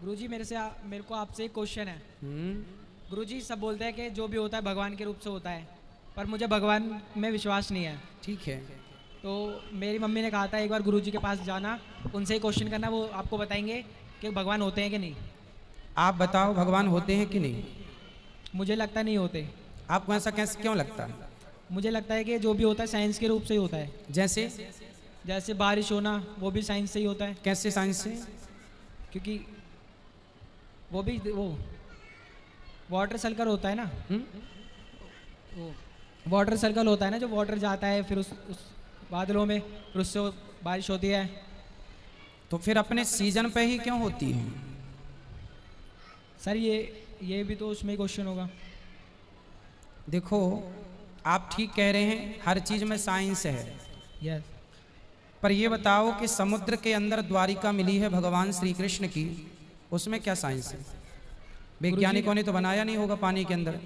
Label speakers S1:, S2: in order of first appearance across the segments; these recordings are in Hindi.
S1: गुरुजी मेरे को आपसे एक क्वेश्चन है। गुरुजी सब बोलते हैं कि जो भी होता है भगवान के रूप से होता है, पर मुझे भगवान में विश्वास नहीं है।
S2: ठीक है।
S1: तो मेरी मम्मी ने कहा था एक बार गुरुजी के पास जाना, उनसे ही क्वेश्चन करना, वो आपको बताएंगे कि भगवान होते हैं कि नहीं।
S2: आप बताओ भगवान होते हैं कि नहीं?
S1: मुझे लगता नहीं होते।
S2: आपको ऐसा कैसे क्यों लगता है?
S1: मुझे लगता है कि जो भी होता है साइंस के रूप से ही होता है। जैसे बारिश होना वो भी साइंस से ही होता है।
S2: कैसे साइंस से?
S1: क्योंकि वो वाटर सर्कल होता है ना। वो वाटर सर्कल होता है ना, जो वाटर जाता है फिर उस बादलों में, फिर उससे बारिश होती है।
S2: तो फिर अपने सीजन पे ही क्यों होती है?
S1: सर ये भी तो उसमें क्वेश्चन होगा।
S2: देखो आप ठीक कह रहे हैं, हर चीज में साइंस है।
S1: यस।
S2: पर ये बताओ कि समुद्र के अंदर द्वारिका मिली है भगवान श्री कृष्ण की, उसमें क्या साइंस है? वैज्ञानिकों ने तो बनाया नहीं होगा पानी के अंदर।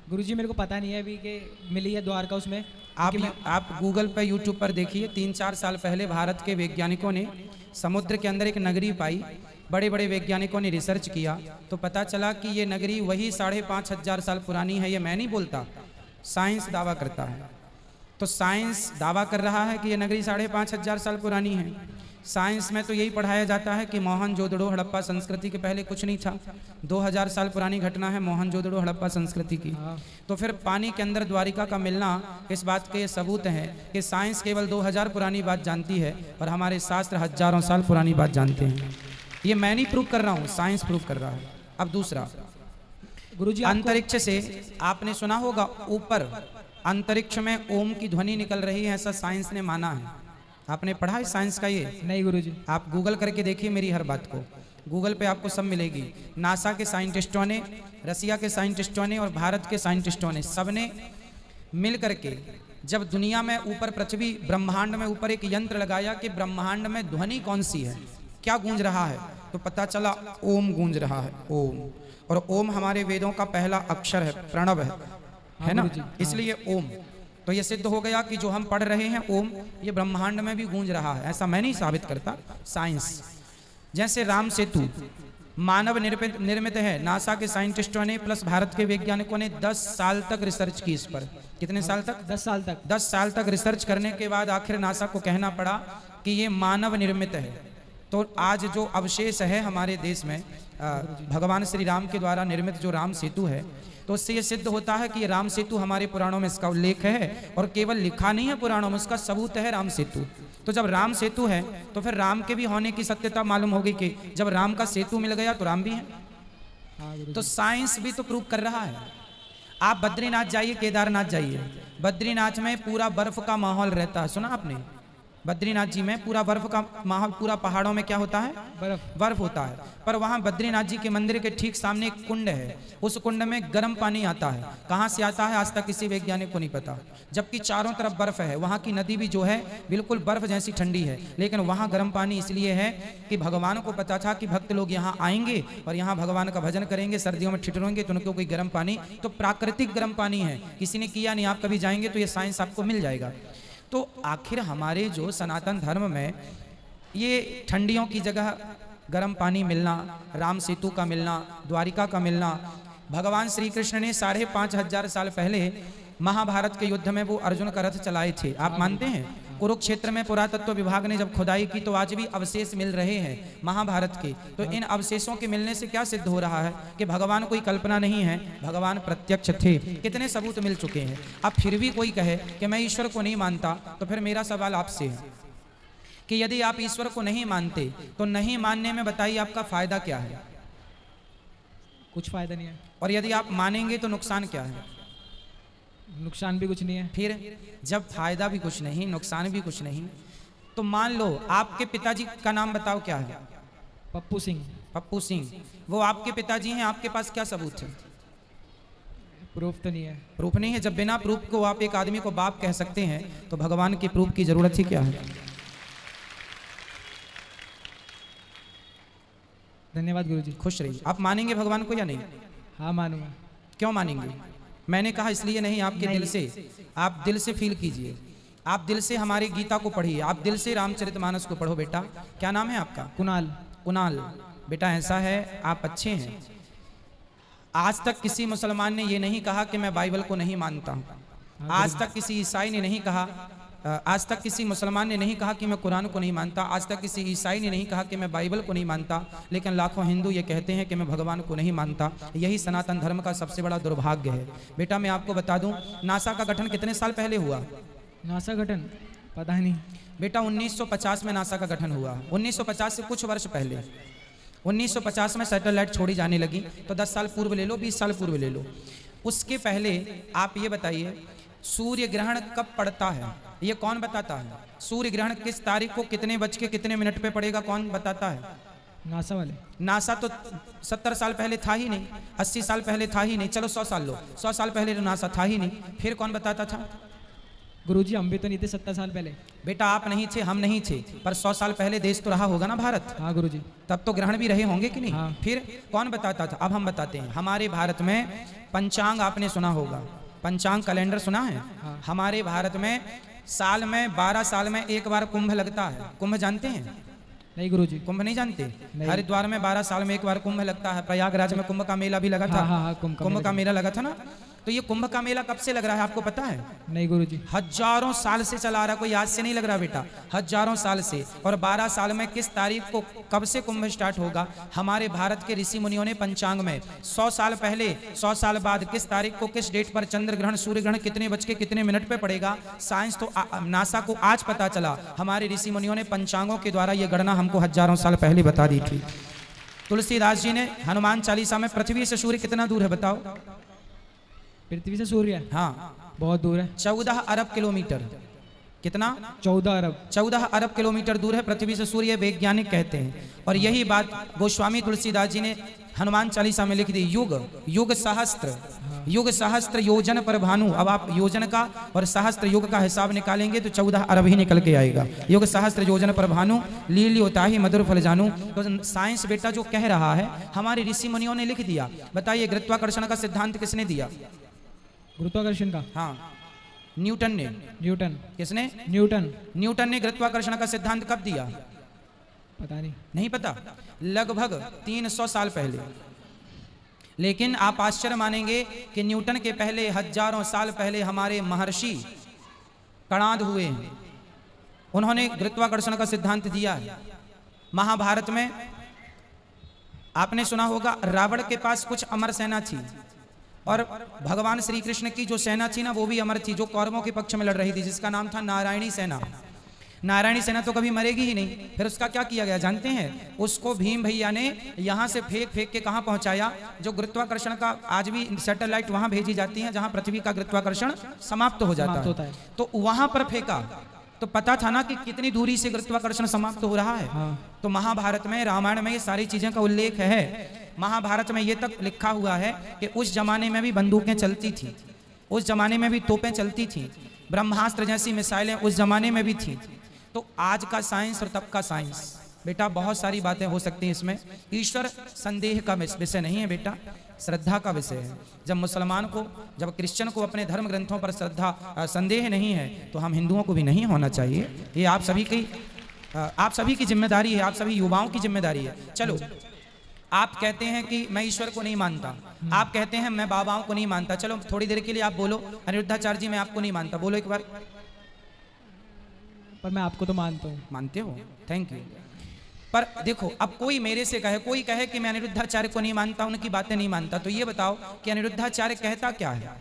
S1: गुरुजी मेरे को पता नहीं है अभी कि मिली है द्वारका उसमें।
S2: आप गूगल पर यूट्यूब पर देखिए, 3-4 साल पहले भारत के वैज्ञानिकों ने समुद्र के अंदर एक नगरी पाई। बड़े बड़े वैज्ञानिकों ने रिसर्च किया तो पता चला कि ये नगरी वही 5,500 साल पुरानी है। ये मैं नहीं बोलता, साइंस दावा करता है। तो साइंस दावा कर रहा है कि ये नगरी 5,500 साल पुरानी है। साइंस में तो यही पढ़ाया जाता है कि मोहनजोदड़ो हड़प्पा संस्कृति के पहले कुछ नहीं था। 2000 साल पुरानी घटना है मोहनजोदड़ो हड़प्पा संस्कृति की। तो फिर पानी के अंदर द्वारिका का मिलना इस बात के सबूत है कि साइंस केवल 2000 पुरानी बात जानती है और हमारे शास्त्र हजारों साल पुरानी बात जानते हैं। ये मैं नहीं प्रूव कर रहा हूँ, साइंस प्रूव कर रहा है। अब दूसरा,
S1: गुरुजी
S2: अंतरिक्ष से आपने सुना होगा ऊपर अंतरिक्ष में ओम की ध्वनि निकल रही है, ऐसा साइंस ने माना है। आपने पढ़ा है साइंस का ये?
S1: नहीं गुरुजी।
S2: आप गूगल करके देखिए मेरी हर बात को, गूगल पे आपको सब मिलेगी। नासा के साइंटिस्टों ने, रसिया के साइंटिस्टों ने और भारत के साइंटिस्टों ने, सबने मिल करके जब दुनिया में ऊपर पृथ्वी ब्रह्मांड में ऊपर एक यंत्र लगाया कि ब्रह्मांड में ध्वनि कौन सी है, क्या गूंज रहा है, तो पता चला ओम गूंज रहा है, ओम। और ओम हमारे वेदों का पहला अक्षर है, प्रणव है ना, इसलिए ओम। तो ये सिद्ध हो गया कि जो हम पढ़ रहे हैं ओम, ये ब्रह्मांड में भी गूंज रहा है। ऐसा मैं नहीं साबित करता, साइंस। जैसे राम सेतु मानव निर्मित है, नासा के साइंटिस्टों ने प्लस भारत के वैज्ञानिकों ने 10 साल तक रिसर्च की इस पर। कितने साल तक?
S1: 10 साल तक।
S2: 10 साल तक रिसर्च करने के बाद आखिर नासा को कहना पड़ा कि ये मानव निर्मित है। तो आज जो अवशेष है हमारे देश में भगवान श्री राम के द्वारा निर्मित जो राम सेतु है, तो उससे ये सिद्ध होता है कि ये राम सेतु हमारे पुराणों में इसका उल्लेख है, और केवल लिखा नहीं है पुराणों में, उसका सबूत है राम सेतु। तो जब राम सेतु है तो फिर राम के भी होने की सत्यता मालूम होगी कि जब राम का सेतु मिल गया तो राम भी है। तो साइंस भी तो प्रूव कर रहा है। आप बद्रीनाथ जाइए, केदारनाथ जाइए, बद्रीनाथ में पूरा बर्फ का माहौल रहता है, सुना आपने? बद्रीनाथ जी में पूरा बर्फ का माहौल, पूरा पहाड़ों में क्या होता है? बर्फ होता है। पर वहाँ बद्रीनाथ जी के मंदिर के ठीक सामने एक कुंड है, उस कुंड में गर्म पानी आता है। कहाँ से आता है आज तक किसी वैज्ञानिक को नहीं पता, जबकि चारों तरफ बर्फ है। वहाँ की नदी भी जो है बिल्कुल बर्फ जैसी ठंडी है, लेकिन वहाँ गर्म पानी इसलिए है कि भगवान को पता था कि भक्त लोग यहाँ आएंगे और यहाँ भगवान का भजन करेंगे, सर्दियों में ठिठुरेंगे, तो उनको कोई गर्म पानी, तो प्राकृतिक गर्म पानी है, किसी ने किया नहीं। आप कभी जाएंगे तो ये साइंस आपको मिल जाएगा। तो आखिर हमारे जो सनातन धर्म में ये ठंडियों की जगह गर्म पानी मिलना, राम सेतु का मिलना, द्वारिका का मिलना, भगवान श्री कृष्ण ने 5,500 साल पहले महाभारत के युद्ध में वो अर्जुन का रथ चलाए थे, आप मानते हैं? कुरुक्षेत्र में पुरातत्व विभाग ने जब खुदाई की तो आज भी अवशेष मिल रहे हैं महाभारत के। तो इन अवशेषों के मिलने से क्या सिद्ध हो रहा है कि भगवान कोई कल्पना नहीं है, भगवान प्रत्यक्ष थे। कितने सबूत मिल चुके हैं। अब फिर भी कोई कहे कि मैं ईश्वर को नहीं मानता, तो फिर मेरा सवाल आपसे है कि यदि आप ईश्वर को नहीं मानते तो नहीं मानने में बताइए आपका फायदा क्या है?
S1: कुछ फायदा नहीं है।
S2: और यदि आप मानेंगे तो नुकसान क्या है?
S1: नुकसान भी कुछ नहीं है।
S2: फिर जब फायदा भी कुछ नहीं, नुकसान भी कुछ नहीं, तो मान लो आपके पिताजी का नाम बताओ क्या है?
S1: पप्पू सिंह।
S2: पप्पू सिंह, वो आपके पिताजी हैं, आपके पास क्या सबूत है?
S1: प्रूफ तो नहीं है।
S2: प्रूफ नहीं है। जब बिना प्रूफ को आप एक आदमी को बाप कह सकते हैं तो भगवान की प्रूफ की जरूरत ही क्या है?
S1: धन्यवाद गुरुजी।
S2: खुश रहिए। आप मानेंगे भगवान को या नहीं?
S1: हाँ मानूंगा।
S2: क्यों मानेंगे? मैंने कहा इसलिए नहीं, आपके दिल से, आप दिल से फील कीजिए, आप दिल से हमारी गीता को पढ़िए, आप दिल से रामचरितमानस को पढ़ो। बेटा क्या नाम है आपका?
S1: कुणाल।
S2: कुणाल, बेटा ऐसा है, आप अच्छे हैं। आज तक किसी मुसलमान ने ये नहीं कहा कि मैं बाइबल को नहीं मानता हूँ। आज तक किसी ईसाई ने नहीं कहा, आज तक किसी मुसलमान ने नहीं कहा कि मैं कुरान को नहीं मानता। आज तक किसी ईसाई ने नहीं कहा कि मैं बाइबल को नहीं मानता। लेकिन लाखों हिंदू ये कहते हैं कि मैं भगवान को नहीं मानता। यही सनातन धर्म का सबसे बड़ा दुर्भाग्य है। बेटा मैं आपको बता दूं, नासा का गठन कितने साल पहले हुआ?
S1: नासा गठन पता नहीं
S2: बेटा 1950 में नासा का गठन हुआ। 1950 से कुछ वर्ष पहले, 1950 में सैटेलाइट छोड़ी जाने लगी। तो 10 साल पूर्व ले लो, 20 साल पूर्व ले लो। उसके पहले आप ये बताइए, सूर्य ग्रहण कब पड़ता है? ये कौन बताता है? सूर्य ग्रहण किस तारीख को कितने बज के कितने मिनट पे पड़ेगा, कौन बताता है?
S1: नासा वाले।
S2: नासा तो 70 साल पहले था ही नहीं, 80 साल पहले था ही नहीं। चलो 100 साल लो, 100 साल पहले तो नासा था ही नहीं, फिर कौन बताता था?
S1: गुरुजी हम भी तो नहीं थे 70 साल पहले।
S2: बेटा आप नहीं थे, हम नहीं थे, पर 100 साल पहले देश तो रहा होगा ना भारत।
S1: हाँ गुरुजी।
S2: तब तो ग्रहण भी रहे होंगे कि नहीं?
S1: हाँ।
S2: फिर कौन बताता था? अब हम बताते हैं। हमारे भारत में पंचांग आपने सुना होगा, पंचांग कैलेंडर सुना है?
S1: हाँ।
S2: हमारे भारत में साल में 12 साल में एक बार कुंभ लगता है। कुंभ जानते हैं?
S1: नहीं गुरुजी।
S2: कुंभ नहीं जानते?
S1: नहीं।
S2: हरिद्वार में 12 साल में एक बार कुंभ लगता है। प्रयागराज में कुंभ का मेला भी लगा था।
S1: हाँ, हाँ, हाँ, कुंभ का
S2: मेला लगा था ना। तो ये कुंभ का मेला कब से लग रहा है आपको पता है?
S1: नहीं गुरुजी।
S2: हजारों साल से चला आ रहा, कोई आज से नहीं लग रहा बेटा, हजारों साल से। और 12 साल में किस तारीख को कब से कुंभ स्टार्ट होगा? हमारे भारत के ऋषि मुनियों ने पंचांग में 100 साल पहले, 100 साल बाद किस तारीख को किस डेट पर चंद्र ग्रहण सूर्य ग्रहण कितने बज के कितने मिनट पे पड़ेगा, साइंस तो नासा को आज पता चला। हमारे ऋषि मुनियों ने पंचांगों के द्वारा ये गणना हमको हजारों साल पहले बता दी थी। तुलसीदास जी ने हनुमान चालीसा में पृथ्वी से सूर्य कितना दूर है बताओ?
S1: पृथ्वी से सूर्य?
S2: हाँ
S1: बहुत दूर है।
S2: 14 अरब किलोमीटर। कितना?
S1: 14 अरब।
S2: 14 अरब किलोमीटर दूर है पृथ्वी से सूर्य, वैज्ञानिक कहते हैं। और यही बात गोस्वामी तुलसीदास जी ने हनुमान चालीसा में लिख दी। युग सहस्त्र योजन पर भानु। अब आप योजन का और सहस्त्र युग का हिसाब निकालेंगे तो 14 अरब ही निकल के आएगा। युग सहस्त्र योजन पर भानु, लीली होता ही मधुर फल जानू। तो साइंस बेटा जो कह रहा है हमारे ऋषि मुनियों ने लिख दिया। बताइए गुरुत्वाकर्षण का सिद्धांत किसने दिया?
S1: गुरुत्वाकर्षण का?
S2: हाँ न्यूटन ने।
S1: न्यूटन?
S2: किसने?
S1: न्यूटन
S2: ने गुरुत्वाकर्षण का सिद्धांत कब दिया?
S1: पता नहीं।
S2: नहीं पता? लगभग 300 साल पहले। लेकिन आप आश्चर्य मानेंगे कि न्यूटन के पहले हजारों साल पहले हमारे महर्षि कणाद हुए हैं, उन्होंने गुरुत्वाकर्षण का सिद्धांत दिया है। महाभारत में आपने सुना होगा रावण के पास कुछ अमर सेना थी और भगवान श्री कृष्ण की जो सेना थी ना वो भी अमर थी, जो कौरवों के पक्ष में लड़ रही थी, जिसका नाम था नारायणी सेना। नारायणी सेना तो कभी मरेगी ही नहीं। फिर उसका क्या किया गया जानते हैं? उसको भीम भैया ने यहाँ से फेंक के कहाँ पहुंचाया? जो गुरुत्वाकर्षण का आज भी सैटेलाइट वहां भेजी जाती है जहां पृथ्वी का गुरुत्वाकर्षण समाप्त हो जाता है, तो वहां पर फेंका। तो पता था ना कि कितनी दूरी से गुरुत्वाकर्षण समाप्त हो रहा है।
S1: हाँ।
S2: तो महाभारत में, रामायण में ये सारी चीजें का उल्लेख है। महाभारत में ये तक लिखा हुआ है कि उस जमाने में भी बंदूकें चलती थी, उस जमाने में भी तोपें चलती थी, ब्रह्मास्त्र जैसी मिसाइलें उस जमाने में भी थी। तो आज का साइंस और तब का साइंस बेटा बहुत सारी बातें हो सकती हैं इसमें। ईश्वर संदेह का विषय नहीं है बेटा, श्रद्धा का विषय है। जब मुसलमान को, जब क्रिश्चियन को अपने धर्म ग्रंथों पर संदेह नहीं है तो हम हिंदुओं को भी नहीं होना चाहिए। ये आप सभी की जिम्मेदारी है, आप सभी युवाओं की जिम्मेदारी है। चलो आप कहते हैं कि मैं ईश्वर को नहीं मानता, आप कहते हैं मैं बाबाओं को नहीं मानता। चलो थोड़ी देर के लिए आप बोलो अनिरुद्धाचार्य जी मैं आपको नहीं मानता, बोलो एक बार।
S1: पर मैं आपको तो मानता हूँ।
S2: मानते हो? Thank you. पर देखो अब कोई मेरे से कहे, कोई कहे कि मैं अनिरुद्धाचार्य को नहीं मानता, उनकी बातें नहीं मानता, तो ये बताओ कि अनिरुद्धाचार्य कहता क्या है?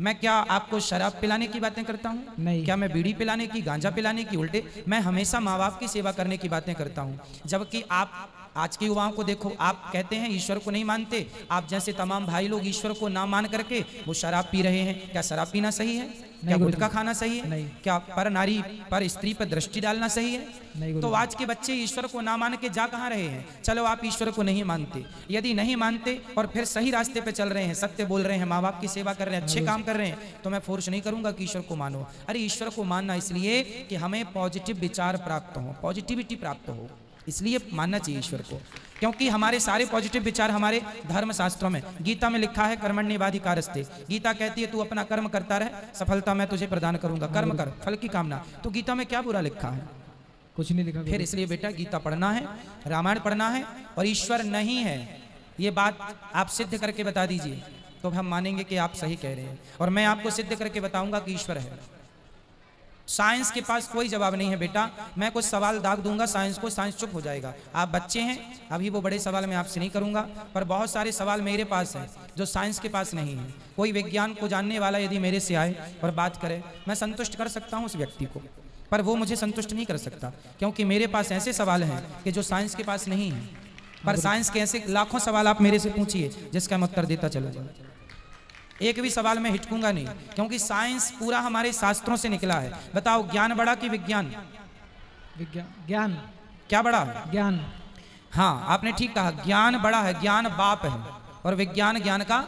S2: मैं क्या आपको शराब पिलाने की बातें करता हूँ?
S1: नहीं।
S2: क्या मैं बीड़ी पिलाने की, गांजा पिलाने की? उल्टे मैं हमेशा माँ बाप की सेवा करने की बातें करता हूँ। जबकि आप आज के युवाओं को देखो, आप कहते हैं ईश्वर को नहीं मानते, आप जैसे तमाम भाई लोग ईश्वर को ना मान करके वो शराब पी रहे हैं। क्या शराब पीना सही है? क्या गुटखा खाना सही है?
S1: नहीं।
S2: क्या पर नारी पर स्त्री पर दृष्टि डालना सही है?
S1: नहीं।
S2: तो आज के बच्चे ईश्वर को ना मान के जा कहाँ रहे हैं? चलो आप ईश्वर को नहीं मानते, यदि नहीं मानते और फिर सही रास्ते पे चल रहे हैं, सत्य बोल रहे हैं, माँ बाप की सेवा कर रहे हैं, अच्छे काम कर रहे हैं, तो मैं फोर्स नहीं करूंगा कि ईश्वर को मानो। अरे ईश्वर को मानना इसलिए कि हमें पॉजिटिव विचार प्राप्त हो, पॉजिटिविटी प्राप्त हो, इसलिए मानना चाहिए ईश्वर को। क्योंकि हमारे सारे पॉजिटिव विचार हमारे धर्म शास्त्रों में, गीता में लिखा है कर्मण्येवाधिकारस्ते। गीता कहती है तू अपना कर्म करता रह, सफलता मैं तुझे प्रदान करूंगा। कर्म कर, फल की कामना। तो गीता में क्या बुरा लिखा है?
S1: कुछ नहीं लिखा
S2: फिर
S1: गुरु।
S2: इसलिए बेटा गीता पढ़ना है, रामायण पढ़ना है, और ईश्वर नहीं है ये बात आप सिद्ध करके बता दीजिए, तो हम मानेंगे कि आप सही कह रहे हैं, और मैं आपको सिद्ध करके बताऊंगा कि ईश्वर है। साइंस के पास कोई जवाब नहीं है बेटा। मैं कुछ सवाल दाग दूंगा साइंस को, साइंस चुप हो जाएगा। आप बच्चे हैं, अभी वो बड़े सवाल मैं आपसे नहीं करूंगा, पर बहुत सारे सवाल मेरे पास हैं जो साइंस के पास नहीं है। कोई विज्ञान को जानने वाला यदि मेरे से आए और बात करे, मैं संतुष्ट कर सकता हूं उस व्यक्ति को, पर वो मुझे संतुष्ट नहीं कर सकता, क्योंकि मेरे पास ऐसे सवाल हैं कि जो साइंस के पास नहीं है। पर साइंस के ऐसे लाखों सवाल आप मेरे से पूछिए जिसका मैं उत्तर देता चलूंगा, एक भी सवाल में हिचकूंगा नहीं, क्योंकि साइंस पूरा हमारे शास्त्रों से निकला है। बताओ ज्ञान बड़ा कि विज्ञान?
S1: विज्ञान, ज्ञान,
S2: क्या बड़ा है?
S1: ज्ञान।
S2: हाँ, आपने ठीक कहा, ज्ञान बड़ा है, ज्ञान बाप है, और विज्ञान ज्ञान का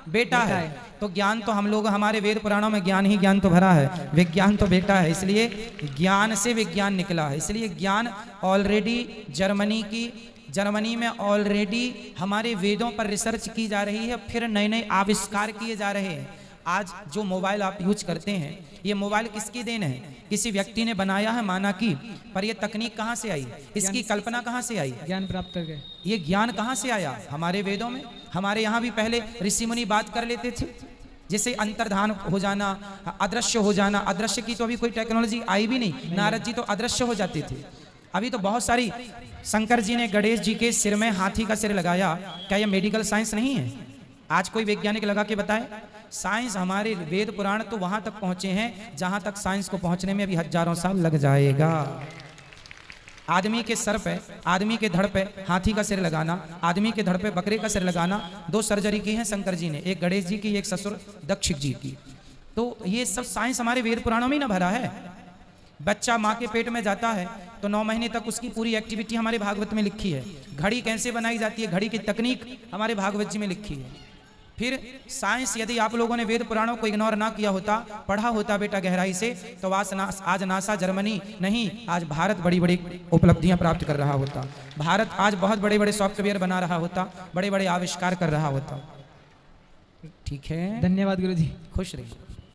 S2: बेटा है। तो ज्ञान तो हम लोग, हमारे वेद पुराणों में ज्ञान ही ज्ञान तो भरा है, विज्ञान तो बेटा है, इसलिए ज्ञान से विज्ञान निकला है। इसलिए ज्ञान ऑलरेडी जर्मनी में ऑलरेडी हमारे वेदों पर रिसर्च की जा रही है, फिर नए नए आविष्कार किए जा रहे हैं। आज जो मोबाइल आप यूज करते हैं, ये मोबाइल किसकी देन है? किसी व्यक्ति ने बनाया है, माना कि, पर ये तकनीक कहाँ से आई? इसकी कल्पना कहाँ से आई?
S1: ज्ञान प्राप्त करके।
S2: ये ज्ञान कहाँ से आया? हमारे वेदों में। हमारे यहाँ भी पहले ऋषि मुनि बात कर लेते थे, जैसे अंतर्धान हो जाना, अदृश्य हो जाना। अदृश्य की तो अभी कोई टेक्नोलॉजी आई भी नहीं, नारद जी तो अदृश्य हो जाते थे। अभी तो बहुत सारी, शंकर जी ने गणेश जी के सिर में हाथी का सिर लगाया, क्या ये मेडिकल साइंस नहीं है? आज कोई वैज्ञानिक लगा के बताए? साइंस, हमारे वेद पुराण तो वहां तक पहुंचे हैं जहां तक साइंस को पहुंचने में अभी हजारों साल लग जाएगा। आदमी के सर पे, आदमी के धड़ पे हाथी का सिर लगाना, आदमी के धड़ पे बकरे का सिर लगाना, 2 सर्जरी की है शंकर जी ने, एक गणेश जी की, एक ससुर दक्ष जी की। तो ये सब साइंस हमारे वेद पुराणों में ही ना भरा है। बच्चा माँ के पेट में जाता है तो 9 महीने तक उसकी पूरी एक्टिविटी हमारे भागवत में लिखी है। घड़ी कैसे बनाई जाती है, घड़ी की तकनीक हमारे भागवत जी में लिखी है। फिर साइंस, यदि आप लोगों ने वेद पुराणों को इग्नोर ना किया होता, पढ़ा होता बेटा गहराई से, तो आज नासा जर्मनी नहीं, आज भारत बड़ी बड़ी उपलब्धियां प्राप्त कर रहा होता। भारत आज बहुत बड़े बड़े सॉफ्टवेयर बना रहा होता, बड़े बड़े आविष्कार कर रहा होता। ठीक है,
S1: धन्यवाद गुरुजी।
S2: खुश रहिए।